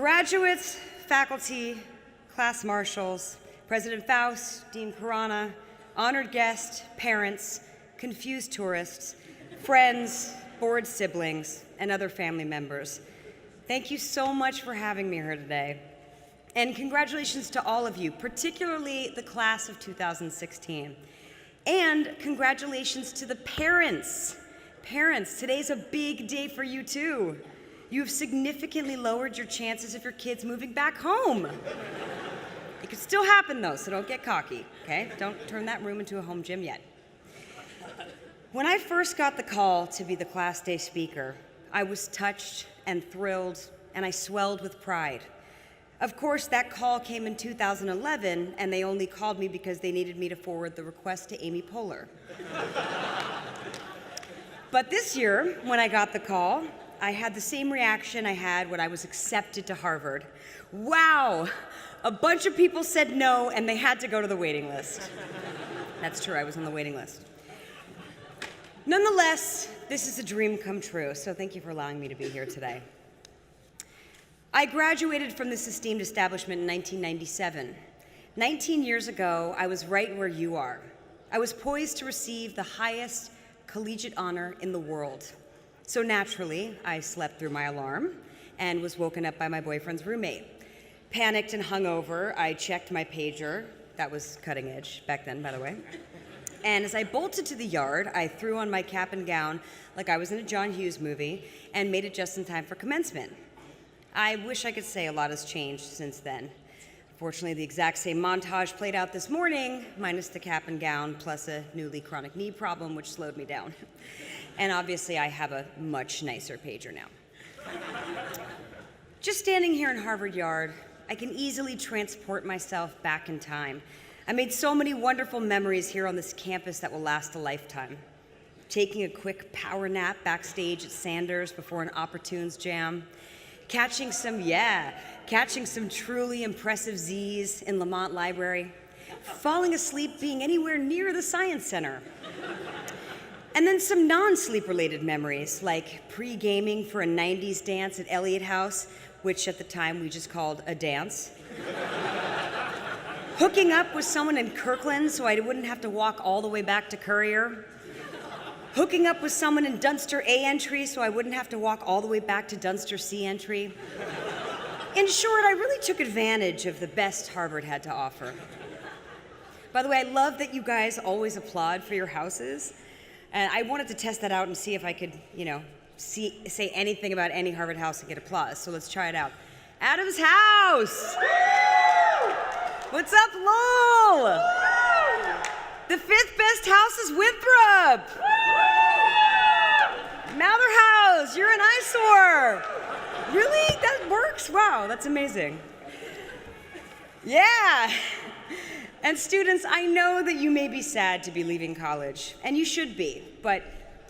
Graduates, faculty, class marshals, President Faust, Dean Karana, honored guests, parents, confused tourists, friends, bored siblings, and other family members. Thank you so much for having me here today. And congratulations to all of you, particularly the class of 2016. And congratulations to the parents. Parents, today's a big day for you too. You've significantly lowered your chances of your kids moving back home. It could still happen though, so don't get cocky, okay? Don't turn that room into a home gym yet. When I first got the call to be the class day speaker, I was touched and thrilled, and I swelled with pride. Of course, that call came in 2011, and they only called me because they needed me to forward the request to Amy Poehler. But this year, when I got the call, I had the same reaction I had when I was accepted to Harvard. Wow, a bunch of people said no, and they had to go to the waiting list. That's true, I was on the waiting list. Nonetheless, this is a dream come true, so thank you for allowing me to be here today. I graduated from this esteemed establishment in 1997. 19 years ago, I was right where you are. I was poised to receive the highest collegiate honor in the world. So naturally, I slept through my alarm and was woken up by my boyfriend's roommate. Panicked and hungover, I checked my pager. That was cutting edge back then, by the way. And as I bolted to the yard, I threw on my cap and gown like I was in a John Hughes movie and made it just in time for commencement. I wish I could say a lot has changed since then. Fortunately, the exact same montage played out this morning, minus the cap and gown, plus a newly chronic knee problem, which slowed me down. And obviously, I have a much nicer pager now. Just standing here in Harvard Yard, I can easily transport myself back in time. I made so many wonderful memories here on this campus that will last a lifetime. Taking a quick power nap backstage at Sanders before an Opportunes jam, catching some truly impressive Z's in Lamont Library, falling asleep being anywhere near the Science Center. And then some non-sleep related memories, like pre-gaming for a 90s dance at Elliott House, which at the time we just called a dance. Hooking up with someone in Kirkland so I wouldn't have to walk all the way back to Courier. Hooking up with someone in Dunster A entry so I wouldn't have to walk all the way back to Dunster C entry. In short, I really took advantage of the best Harvard had to offer. By the way, I love that you guys always applaud for your houses. And I wanted to test that out and see if I could, say anything about any Harvard house and get applause. So let's try it out. Adam's house! What's up, Lowell? The fifth best house is Winthrop. Mather House, you're an eyesore. Really? That works? Wow, that's amazing. Yeah. And students, I know that you may be sad to be leaving college, and you should be, but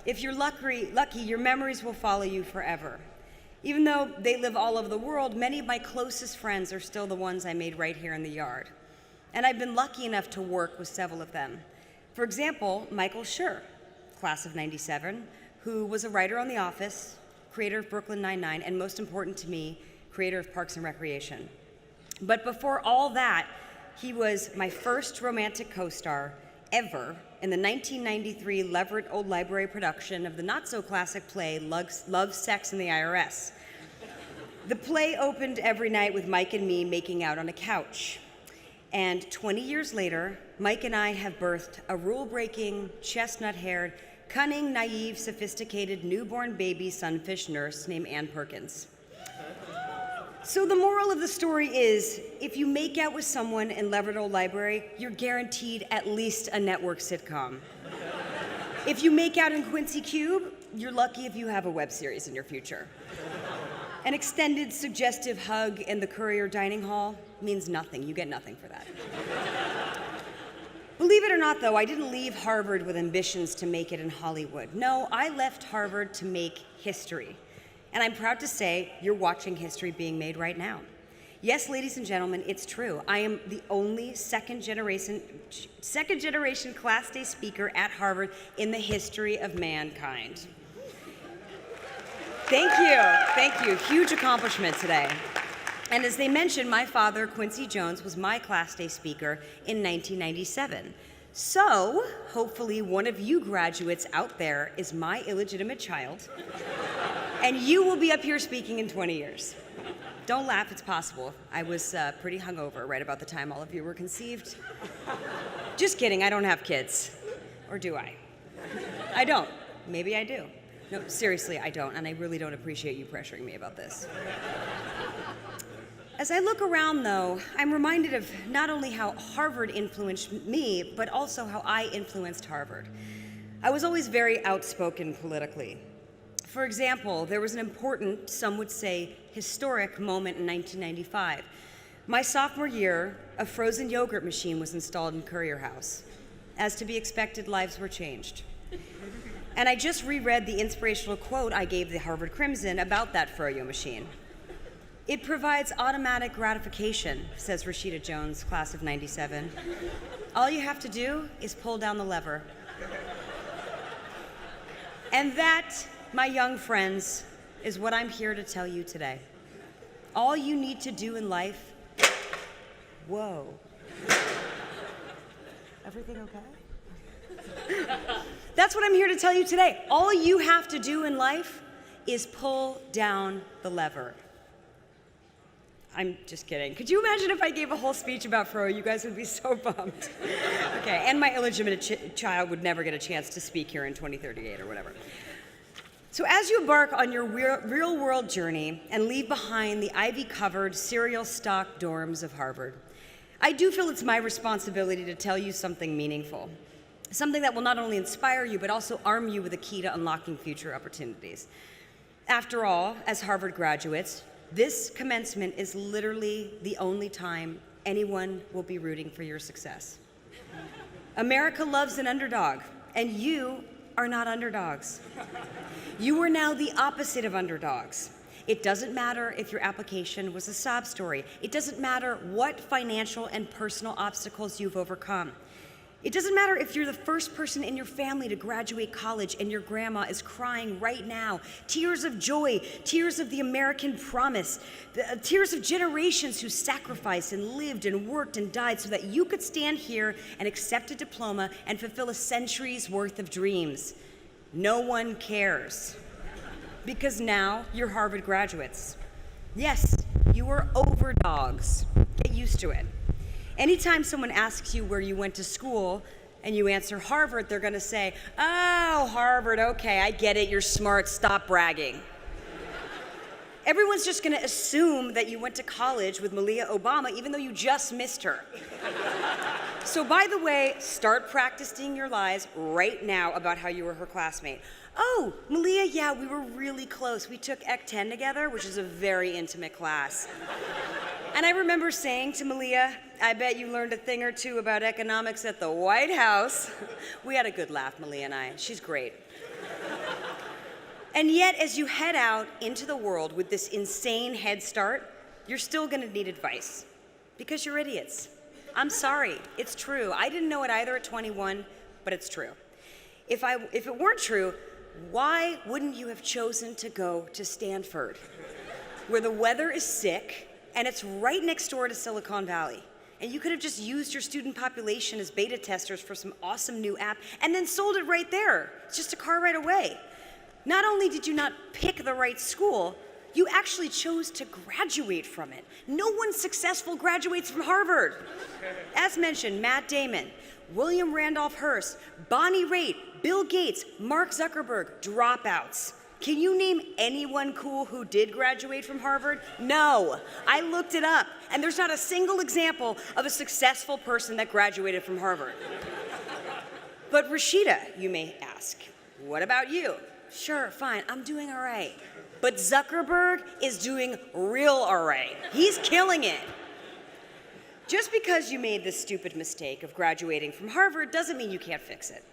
if you're lucky, your memories will follow you forever. Even though they live all over the world, many of my closest friends are still the ones I made right here in the yard. And I've been lucky enough to work with several of them. For example, Michael Schur, class of '97, who was a writer on The Office, creator of Brooklyn Nine-Nine, and most important to me, creator of Parks and Recreation. But before all that, he was my first romantic co-star ever in the 1993 Leverett Old Library production of the not-so-classic play Love, Sex, and the IRS. The play opened every night with Mike and me making out on a couch. And 20 years later, Mike and I have birthed a rule-breaking, chestnut-haired, cunning, naive, sophisticated, newborn baby sunfish nurse named Ann Perkins. So the moral of the story is, if you make out with someone in Leverett Old Library, you're guaranteed at least a network sitcom. If you make out in Quincy Cube, you're lucky if you have a web series in your future. An extended, suggestive hug in the Courier dining hall means nothing. You get nothing for that. Believe it or not, though, I didn't leave Harvard with ambitions to make it in Hollywood. No, I left Harvard to make history. And I'm proud to say you're watching history being made right now. Yes, ladies and gentlemen, it's true. I am the only second generation class day speaker at Harvard in the history of mankind. Thank you. Huge accomplishment today. And as they mentioned, my father, Quincy Jones, was my Class Day speaker in 1997. So, hopefully one of you graduates out there is my illegitimate child, and you will be up here speaking in 20 years. Don't laugh, it's possible. I was pretty hungover right about the time all of you were conceived. Just kidding, I don't have kids. Or do I? I don't. Maybe I do. No, seriously, I don't, and I really don't appreciate you pressuring me about this. As I look around, though, I'm reminded of not only how Harvard influenced me, but also how I influenced Harvard. I was always very outspoken politically. For example, there was an important, some would say, historic moment in 1995. My sophomore year, a frozen yogurt machine was installed in Courier House. As to be expected, lives were changed. And I just reread the inspirational quote I gave the Harvard Crimson about that froyo machine. It provides automatic gratification, says Rashida Jones, class of 97. All you have to do is pull down the lever. And that, my young friends, is what I'm here to tell you today. All you need to do in life, whoa. Everything okay? That's what I'm here to tell you today. All you have to do in life is pull down the lever. I'm just kidding. Could you imagine if I gave a whole speech about fro? You guys would be so bummed. Okay, and my illegitimate child would never get a chance to speak here in 2038 or whatever. So as you embark on your real-world journey and leave behind the ivy-covered, cereal-stocked dorms of Harvard, I do feel it's my responsibility to tell you something meaningful, something that will not only inspire you, but also arm you with a key to unlocking future opportunities. After all, as Harvard graduates, this commencement is literally the only time anyone will be rooting for your success. America loves an underdog, and you are not underdogs. You are now the opposite of underdogs. It doesn't matter if your application was a sob story. It doesn't matter what financial and personal obstacles you've overcome. It doesn't matter if you're the first person in your family to graduate college and your grandma is crying right now. Tears of joy, tears of the American promise, tears of generations who sacrificed and lived and worked and died so that you could stand here and accept a diploma and fulfill a century's worth of dreams. No one cares. Because now you're Harvard graduates. Yes, you are overdogs. Get used to it. Anytime someone asks you where you went to school and you answer Harvard, they're going to say, "Oh, Harvard, okay, I get it, you're smart, stop bragging." Everyone's just going to assume that you went to college with Malia Obama, even though you just missed her. So by the way, start practicing your lies right now about how you were her classmate. "Oh, Malia, yeah, we were really close. We took Ec 10 together, which is a very intimate class. And I remember saying to Malia, I bet you learned a thing or two about economics at the White House." We had a good laugh, Malia and I. She's great. And yet, as you head out into the world with this insane head start, you're still gonna need advice, because you're idiots. I'm sorry, it's true. I didn't know it either at 21, but it's true. If it weren't true, why wouldn't you have chosen to go to Stanford, where the weather is sick, and it's right next door to Silicon Valley? And you could have just used your student population as beta testers for some awesome new app and then sold it right there. It's just a car right away. Not only did you not pick the right school, you actually chose to graduate from it. No one successful graduates from Harvard. As mentioned, Matt Damon, William Randolph Hearst, Bonnie Raitt, Bill Gates, Mark Zuckerberg, dropouts. Can you name anyone cool who did graduate from Harvard? No. I looked it up, and there's not a single example of a successful person that graduated from Harvard. But Rashida, you may ask, what about you? Sure, fine, I'm doing all right. But Zuckerberg is doing real all right. He's killing it. Just because you made this stupid mistake of graduating from Harvard doesn't mean you can't fix it.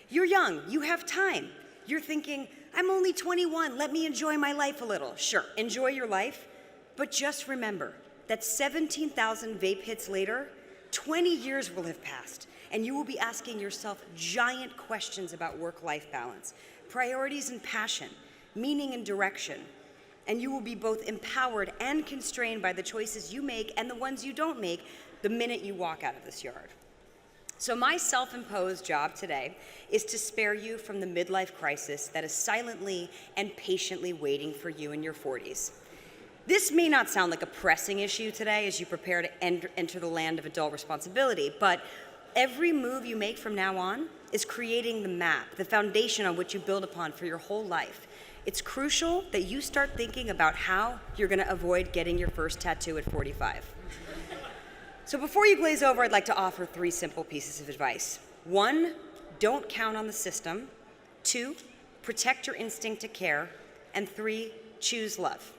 You're young, you have time. You're thinking, I'm only 21, let me enjoy my life a little. Sure, enjoy your life, but just remember that 17,000 vape hits later, 20 years will have passed, and you will be asking yourself giant questions about work-life balance, priorities and passion, meaning and direction. and you will be both empowered and constrained by the choices you make and the ones you don't make the minute you walk out of this yard. So my self-imposed job today is to spare you from the midlife crisis that is silently and patiently waiting for you in your 40s. This may not sound like a pressing issue today as you prepare to enter the land of adult responsibility, but every move you make from now on is creating the map, the foundation on which you build upon for your whole life. It's crucial that you start thinking about how you're going to avoid getting your first tattoo at 45. So before you glaze over, I'd like to offer 3 simple pieces of advice. 1, don't count on the system. 2, protect your instinct to care. And 3, choose love.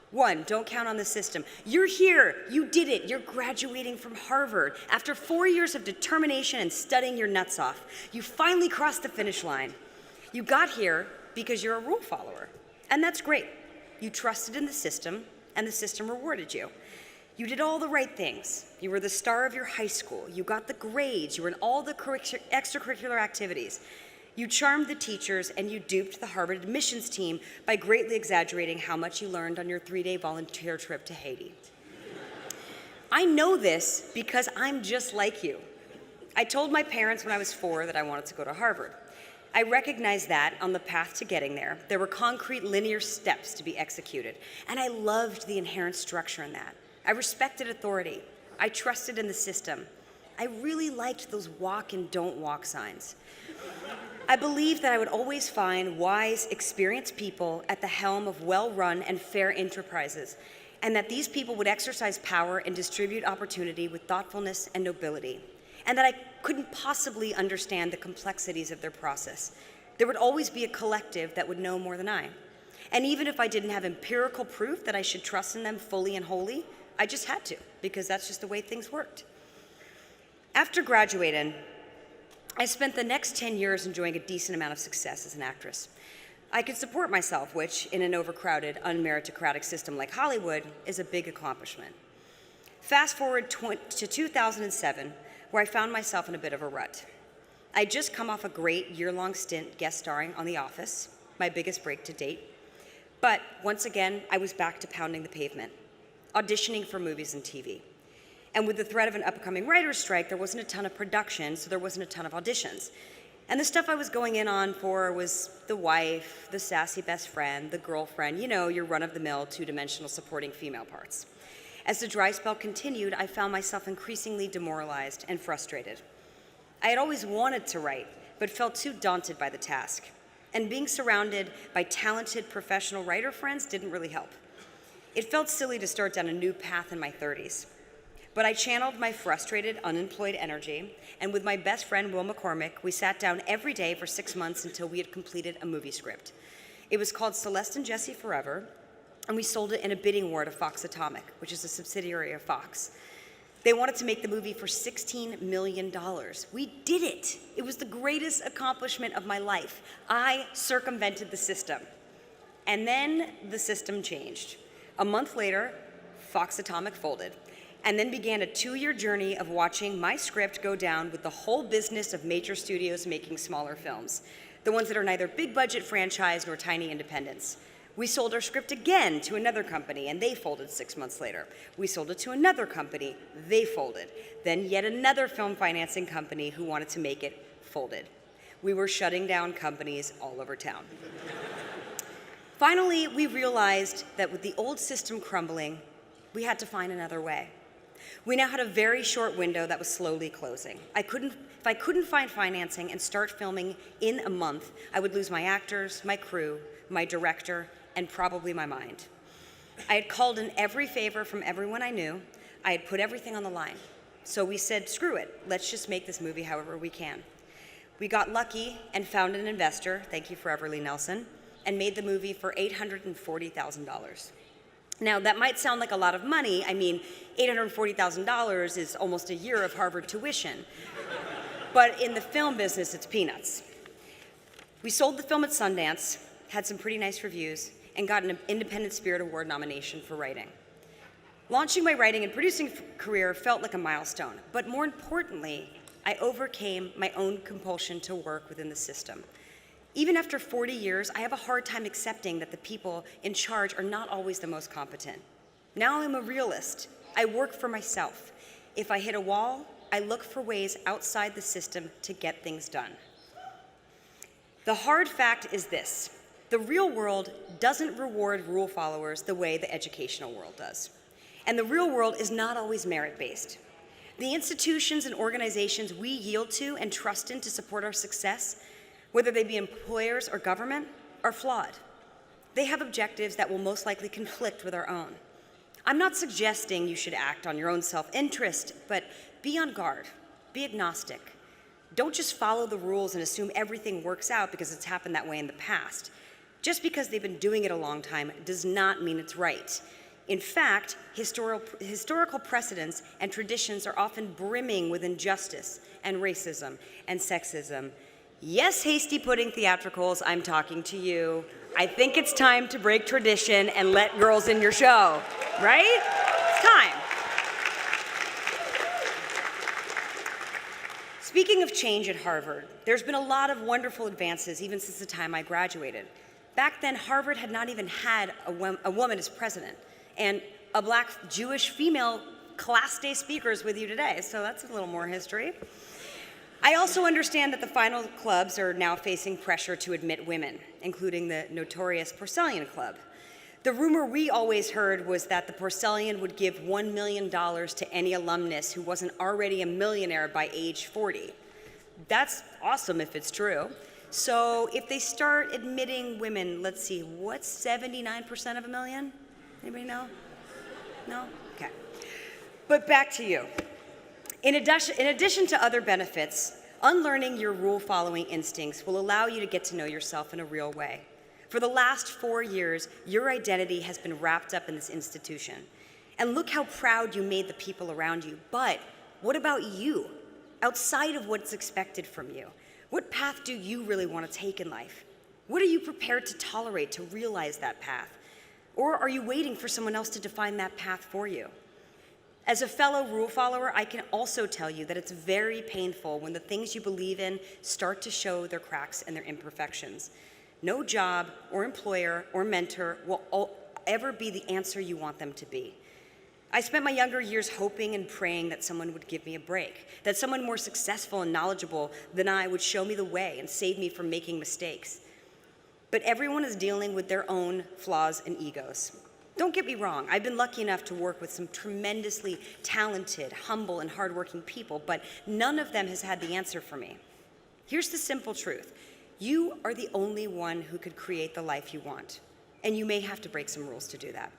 1, don't count on the system. You're here, you did it, you're graduating from Harvard. After 4 years of determination and studying your nuts off, you finally crossed the finish line. You got here because you're a rule follower, and that's great. You trusted in the system, and the system rewarded you. You did all the right things. You were the star of your high school. You got the grades. You were in all the extracurricular activities. You charmed the teachers, and you duped the Harvard admissions team by greatly exaggerating how much you learned on your 3-day volunteer trip to Haiti. I know this because I'm just like you. I told my parents when I was 4 that I wanted to go to Harvard. I recognized that on the path to getting there were concrete linear steps to be executed, and I loved the inherent structure in that. I respected authority. I trusted in the system. I really liked those walk and don't walk signs. I believed that I would always find wise, experienced people at the helm of well-run and fair enterprises, and that these people would exercise power and distribute opportunity with thoughtfulness and nobility, and that I couldn't possibly understand the complexities of their process. There would always be a collective that would know more than I. And even if I didn't have empirical proof that I should trust in them fully and wholly, I just had to, because that's just the way things worked. After graduating, I spent the next 10 years enjoying a decent amount of success as an actress. I could support myself, which, in an overcrowded, unmeritocratic system like Hollywood, is a big accomplishment. Fast forward to 2007, where I found myself in a bit of a rut. I'd just come off a great year-long stint guest starring on The Office, my biggest break to date. But once again, I was back to pounding the pavement, auditioning for movies and TV. And with the threat of an upcoming writer's strike, there wasn't a ton of production, so there wasn't a ton of auditions. And the stuff I was going in on for was the wife, the sassy best friend, the girlfriend, you know, your run-of-the-mill, two-dimensional supporting female parts. As the dry spell continued, I found myself increasingly demoralized and frustrated. I had always wanted to write, but felt too daunted by the task. And being surrounded by talented professional writer friends didn't really help. It felt silly to start down a new path in my 30s. But I channeled my frustrated, unemployed energy, and with my best friend, Will McCormick, we sat down every day for 6 months until we had completed a movie script. It was called Celeste and Jesse Forever, and we sold it in a bidding war to Fox Atomic, which is a subsidiary of Fox. They wanted to make the movie for $16 million. We did it. It was the greatest accomplishment of my life. I circumvented the system. And then the system changed. A month later, Fox Atomic folded, and then began a 2-year journey of watching my script go down with the whole business of major studios making smaller films, the ones that are neither big budget franchise nor tiny independents. We sold our script again to another company, and they folded 6 months later. We sold it to another company, they folded. Then yet another film financing company who wanted to make it folded. We were shutting down companies all over town. Finally, we realized that with the old system crumbling, we had to find another way. We now had a very short window that was slowly closing. If I couldn't find financing and start filming in a month, I would lose my actors, my crew, my director, and probably my mind. I had called in every favor from everyone I knew. I had put everything on the line. So we said, screw it, let's just make this movie however we can. We got lucky and found an investor, thank you for Everly Nelson, and made the movie for $840,000. Now, that might sound like a lot of money. I mean, $840,000 is almost a year of Harvard tuition. But in the film business, it's peanuts. We sold the film at Sundance, had some pretty nice reviews, and got an Independent Spirit Award nomination for writing. Launching my writing and producing career felt like a milestone, but more importantly, I overcame my own compulsion to work within the system. Even after 40 years, I have a hard time accepting that the people in charge are not always the most competent. Now I'm a realist. I work for myself. If I hit a wall, I look for ways outside the system to get things done. The hard fact is this: the real world doesn't reward rule followers the way the educational world does. And the real world is not always merit-based. The institutions and organizations we yield to and trust in to support our success, whether they be employers or government, are flawed. They have objectives that will most likely conflict with our own. I'm not suggesting you should act on your own self-interest, but be on guard, be agnostic. Don't just follow the rules and assume everything works out because it's happened that way in the past. Just because they've been doing it a long time does not mean it's right. In fact, historical precedents and traditions are often brimming with injustice and racism and sexism. Yes, hasty pudding theatricals, I'm talking to you. I think it's time to break tradition and let girls in your show, right? It's time. Speaking of change at Harvard, there's been a lot of wonderful advances even since the time I graduated. Back then, Harvard had not even had a woman as president, and a Black Jewish female class day speaker is with you today, so that's a little more history. I also understand that the final clubs are now facing pressure to admit women, including the notorious Porcellian Club. The rumor we always heard was that the Porcellian would give $1 million to any alumnus who wasn't already a millionaire by age 40. That's awesome if it's true. So if they start admitting women, let's see, what's 79% of a million? Anybody know? No? Okay. But back to you. In addition to other benefits, unlearning your rule-following instincts will allow you to get to know yourself in a real way. For the last 4 years, your identity has been wrapped up in this institution. And look how proud you made the people around you. But what about you? Outside of what's expected from you, what path do you really want to take in life? What are you prepared to tolerate to realize that path? Or are you waiting for someone else to define that path for you? As a fellow rule follower, I can also tell you that it's very painful when the things you believe in start to show their cracks and their imperfections. No job or employer or mentor will ever be the answer you want them to be. I spent my younger years hoping and praying that someone would give me a break, that someone more successful and knowledgeable than I would show me the way and save me from making mistakes. But everyone is dealing with their own flaws and egos. Don't get me wrong, I've been lucky enough to work with some tremendously talented, humble, and hardworking people, but none of them has had the answer for me. Here's the simple truth. You are the only one who could create the life you want, and you may have to break some rules to do that.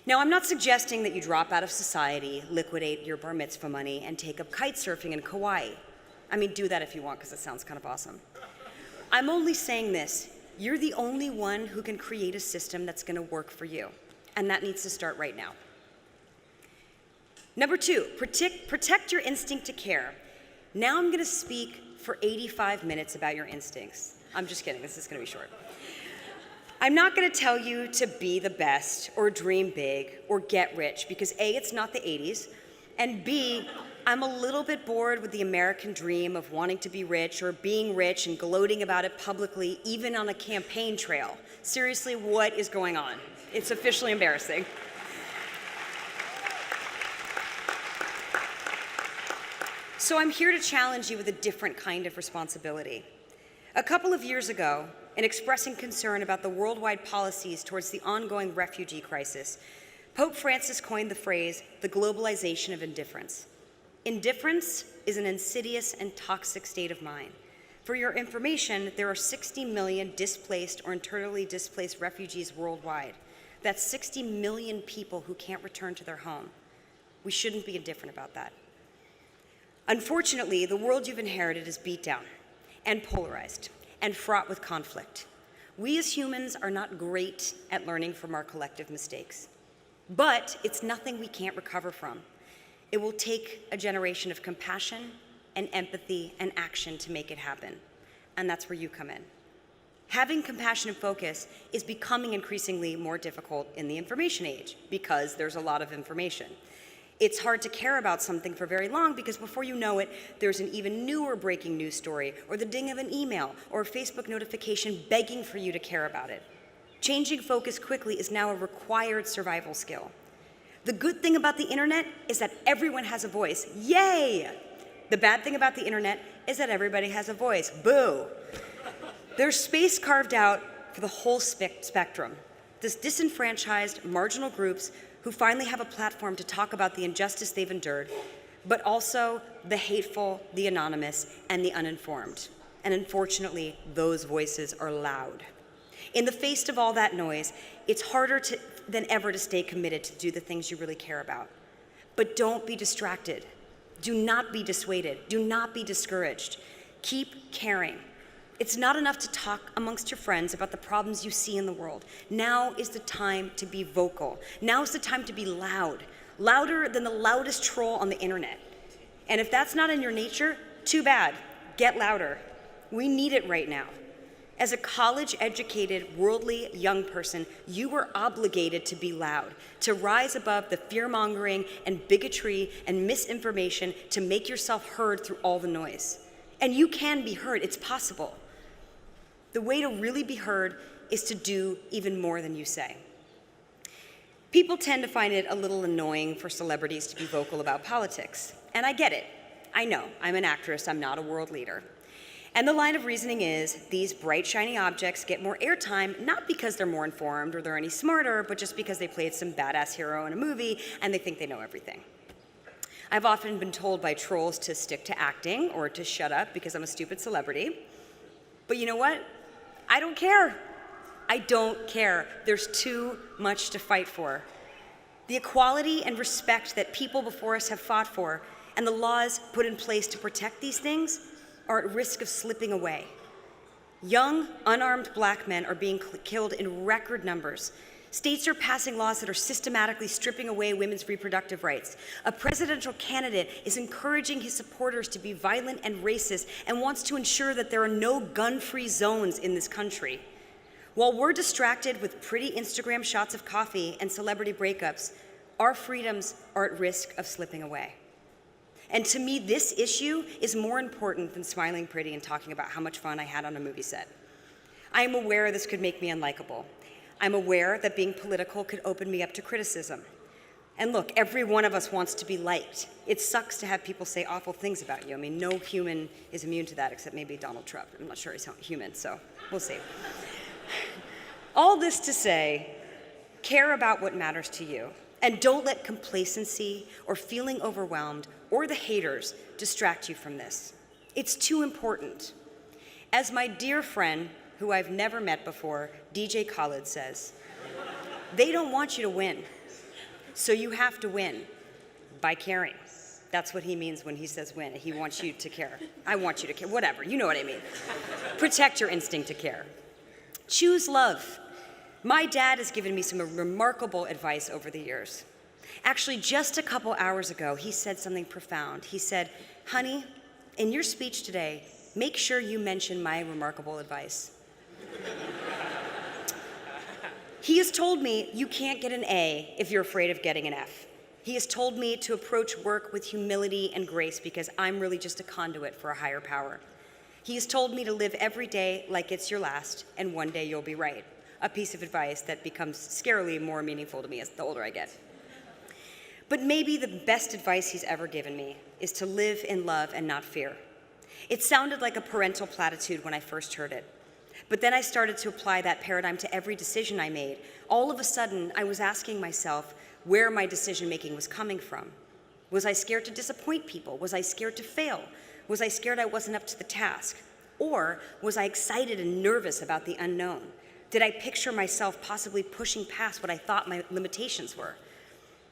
Now, I'm not suggesting that you drop out of society, liquidate your bar mitzvah money, and take up kite surfing in Kauai. I mean, do that if you want, because it sounds kind of awesome. I'm only saying this. You're the only one who can create a system that's going to work for you, and that needs to start right now. Number 2, protect your instinct to care. Now I'm going to speak for 85 minutes about your instincts. I'm just kidding. This is going to be short. I'm not going to tell you to be the best or dream big or get rich because A, it's not the 80s, and B, I'm a little bit bored with the American dream of wanting to be rich or being rich and gloating about it publicly, even on a campaign trail. Seriously, what is going on? It's officially embarrassing. So I'm here to challenge you with a different kind of responsibility. A couple of years ago, in expressing concern about the worldwide policies towards the ongoing refugee crisis, Pope Francis coined the phrase, the globalization of indifference. Indifference is an insidious and toxic state of mind. For your information, there are 60 million displaced or internally displaced refugees worldwide. That's 60 million people who can't return to their home. We shouldn't be indifferent about that. Unfortunately, the world you've inherited is beat down and polarized and fraught with conflict. We as humans are not great at learning from our collective mistakes, but it's nothing we can't recover from. It will take a generation of compassion and empathy and action to make it happen, and that's where you come in. Having compassion and focus is becoming increasingly more difficult in the information age because there's a lot of information. It's hard to care about something for very long because before you know it, there's an even newer breaking news story, or the ding of an email, or a Facebook notification begging for you to care about it. Changing focus quickly is now a required survival skill. The good thing about the internet is that everyone has a voice. Yay! The bad thing about the internet is that everybody has a voice. Boo! There's space carved out for the whole spectrum. This disenfranchised, marginal groups who finally have a platform to talk about the injustice they've endured, but also the hateful, the anonymous, and the uninformed. And unfortunately, those voices are loud. In the face of all that noise, it's harder than ever to stay committed to do the things you really care about. But don't be distracted. Do not be dissuaded. Do not be discouraged. Keep caring. It's not enough to talk amongst your friends about the problems you see in the world. Now is the time to be vocal. Now is the time to be loud, louder than the loudest troll on the internet. And if that's not in your nature, too bad. Get louder. We need it right now. As a college-educated, worldly young person, you are obligated to be loud, to rise above the fear-mongering and bigotry and misinformation, to make yourself heard through all the noise. And you can be heard. It's possible. The way to really be heard is to do even more than you say. People tend to find it a little annoying for celebrities to be vocal about politics. And I get it. I know. I'm an actress. I'm not a world leader. And the line of reasoning is these bright, shiny objects get more airtime, not because they're more informed or they're any smarter, but just because they played some badass hero in a movie and they think they know everything. I've often been told by trolls to stick to acting or to shut up because I'm a stupid celebrity. But you know what? I don't care. I don't care. There's too much to fight for. The equality and respect that people before us have fought for and the laws put in place to protect these things are at risk of slipping away. Young, unarmed black men are being killed in record numbers. States are passing laws that are systematically stripping away women's reproductive rights. A presidential candidate is encouraging his supporters to be violent and racist and wants to ensure that there are no gun-free zones in this country. While we're distracted with pretty Instagram shots of coffee and celebrity breakups, our freedoms are at risk of slipping away. And to me, this issue is more important than smiling pretty and talking about how much fun I had on a movie set. I am aware this could make me unlikable. I'm aware that being political could open me up to criticism. And look, every one of us wants to be liked. It sucks to have people say awful things about you. I mean, no human is immune to that except maybe Donald Trump. I'm not sure he's human, so we'll see. All this to say, care about what matters to you. And don't let complacency or feeling overwhelmed or the haters distract you from this. It's too important. As my dear friend, who I've never met before, DJ Khaled says, they don't want you to win, so you have to win by caring. That's what he means when he says win. He wants you to care. I want you to care, whatever, you know what I mean. Protect your instinct to care. Choose love. My dad has given me some remarkable advice over the years. Actually, just a couple hours ago, he said something profound. He said, honey, in your speech today, make sure you mention my remarkable advice. He has told me you can't get an A if you're afraid of getting an F. He has told me to approach work with humility and grace because I'm really just a conduit for a higher power. He has told me to live every day like it's your last, and one day you'll be right. A piece of advice that becomes scarily more meaningful to me as the older I get. But maybe the best advice he's ever given me is to live in love and not fear. It sounded like a parental platitude when I first heard it. But then I started to apply that paradigm to every decision I made. All of a sudden, I was asking myself where my decision-making was coming from. Was I scared to disappoint people? Was I scared to fail? Was I scared I wasn't up to the task? Or was I excited and nervous about the unknown? Did I picture myself possibly pushing past what I thought my limitations were?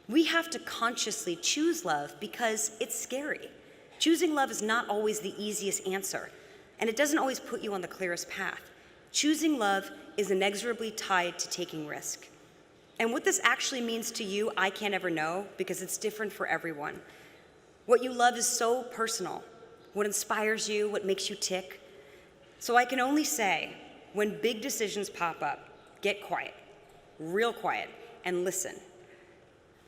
We have to consciously choose love because it's scary. Choosing love is not always the easiest answer, and it doesn't always put you on the clearest path. Choosing love is inexorably tied to taking risk. And what this actually means to you, I can't ever know because it's different for everyone. What you love is so personal. What inspires you, what makes you tick. So I can only say, when big decisions pop up, get quiet, real quiet, and listen.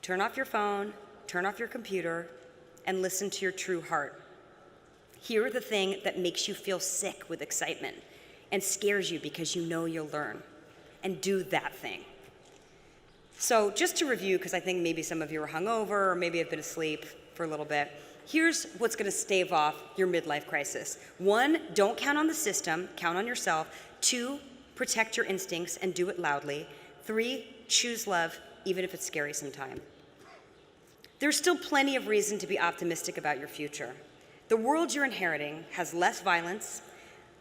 Turn off your phone, turn off your computer, and listen to your true heart. Hear the thing that makes you feel sick with excitement and scares you because you know you'll learn, and do that thing. So just to review, because I think maybe some of you are hungover or maybe have been asleep for a little bit, here's what's going to stave off your midlife crisis. 1, don't count on the system, count on yourself. 2, protect your instincts and do it loudly. 3, choose love, even if it's scary sometimes. There's still plenty of reason to be optimistic about your future. The world you're inheriting has less violence,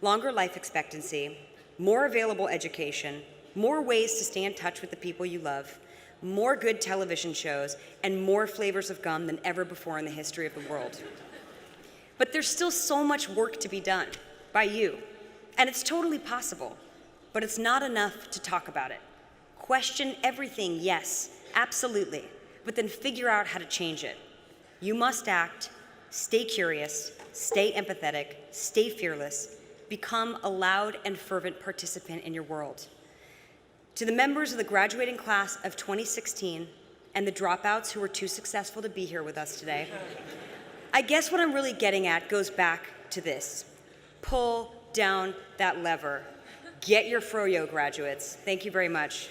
longer life expectancy, more available education, more ways to stay in touch with the people you love, more good television shows, and more flavors of gum than ever before in the history of the world. But there's still so much work to be done by you, and it's totally possible, but it's not enough to talk about it. Question everything, yes, absolutely, but then figure out how to change it. You must act, stay curious, stay empathetic, stay fearless, become a loud and fervent participant in your world. To the members of the graduating class of 2016 and the dropouts who were too successful to be here with us today, I guess what I'm really getting at goes back to this. Pull down that lever. Get your froyo, graduates. Thank you very much.